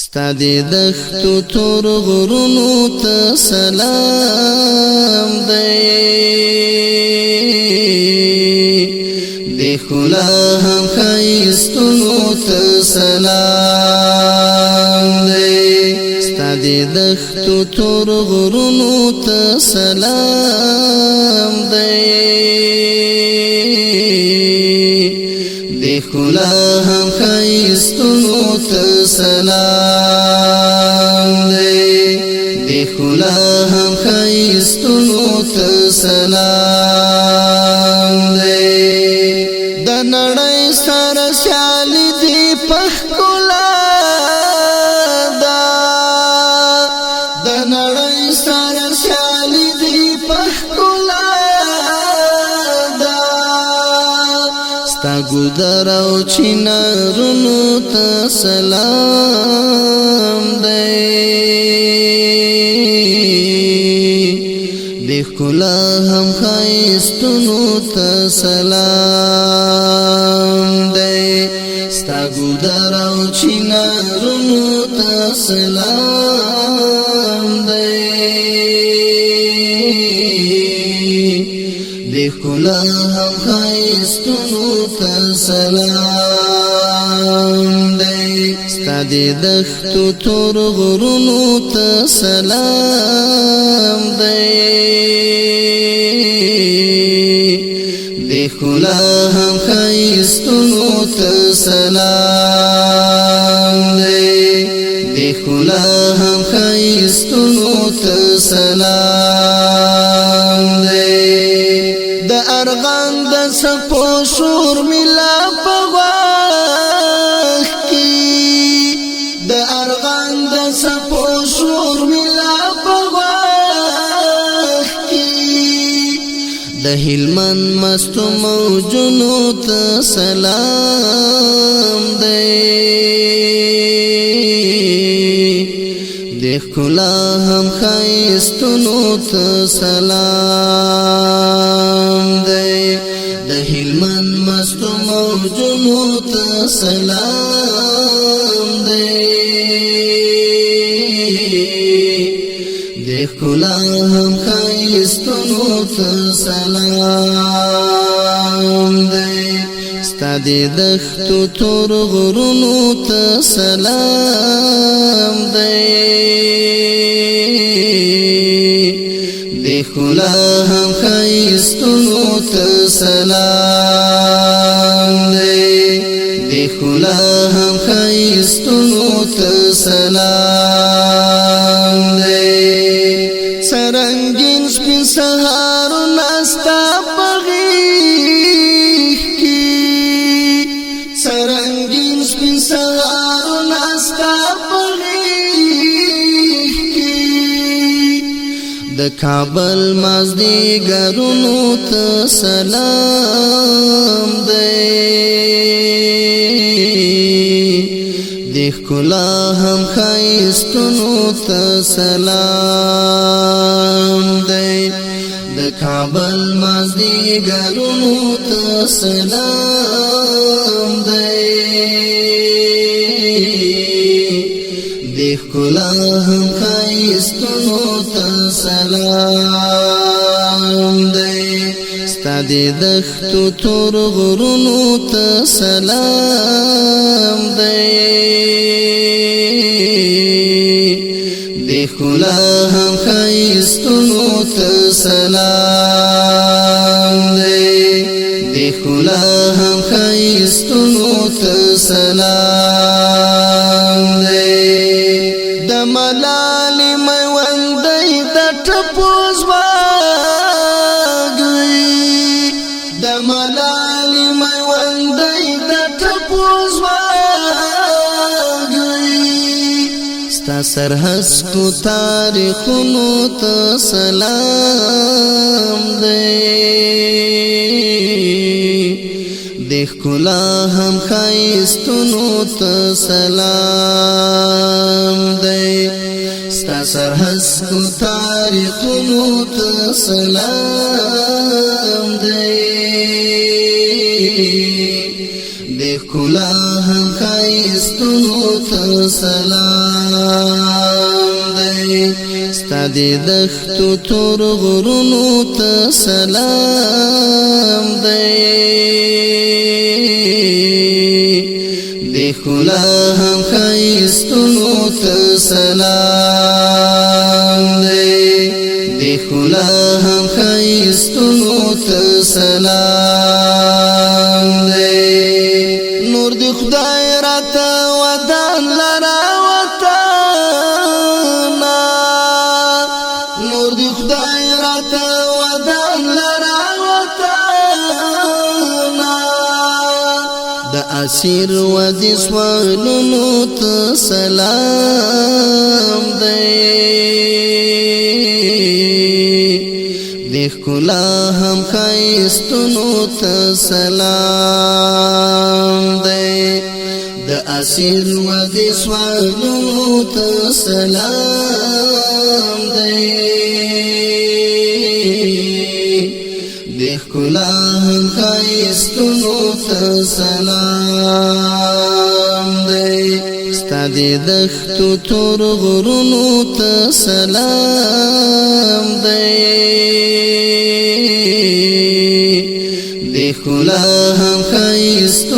ستا دی دختو تور غرونو تا سلام دی دی خلا هم خیستونو تا سلام دی ستا دی دختو تور غرونو تا سلام دی دی خلا هم خیستونو تا سلام دی دی خلا هم خیستونو تا سلام دی د نړۍ سره سیالي دی پخکولا دا د نړۍ سره سیالي دی پخکولا ستا ګودر او چینارونو ته سلام دی د ښکلا هم ښایستونو ته سلام دی ستا ګودر او چینارونو ته سلام دی د ښکلا هم ښایستونو ته سلام دی ستا د دښتو تور غرونو ته سلام دی د ښکلا هم ښایستونو ته سلام دی د ښکلا هم ښایستونو ته سلام دی د ارغان د سپو شور ملا په غوږ کې د ارغان د سپو شور ملا په غوږ کې د هلمند مستو موجونو ته سلام دی د ښکلا هم ښایستونو ته سلام دی د هلمند مستو موجونو ته سلام دی د ښکلا هم ښایستونو ته سلام دی ستا د دښتو تور غرونو ته سلام دی د ښکلا هم ښایستونو ته سلام دی د ښکلا هم ښایستونو ته سلام دی سرنګین سپین سهارونه ستا په غېږ کې سرنګین سپین سهارونه ستا په غېږ کې د کابل مازدیګرونو ته سلام دی د ښکلا هم ښایستونو ته سلام دی د کابل مازدیګرونو ته سلام دی د ښکلا هم ښایستونو ته سلام دی ستا د دښتو تور غرونو ته سلام دی د ښکلا هم ښایستونو ته سلام دی د ښکلا هم ښایستونو ته سلام دی د ملالې میوندۍ د ټپو ځواږي د ملالې میوندۍ د ټپو ځواږي ستا سرهسکو تاریخونو ته سلام دی د ښکلا هم ښایستونو ته سلام دی ستا سرهسکو تاریخونو ته سلام دی د ښکلا هم ښایستونو ته ته سلام دی ستا د دښتو تور غرونو ته سلام دی د ښکلا هم ښایستونو ته سلام دی د ښکلا هم ښایستونو ته سلام دی نور د خدای راته ودان لره وطنه نور د خدای راته ودان لره وطنه د اسیر و د سوالونو ته سلام دی د ښکلا هم ښایستونو ته سلام دی د اسیر و د سوالونو ته سلام دی د ښکلا هم ښایستونو ته سلام دی ستا د دښتو تور غرونو ته سلام دی د ښکلا هم ښایستونو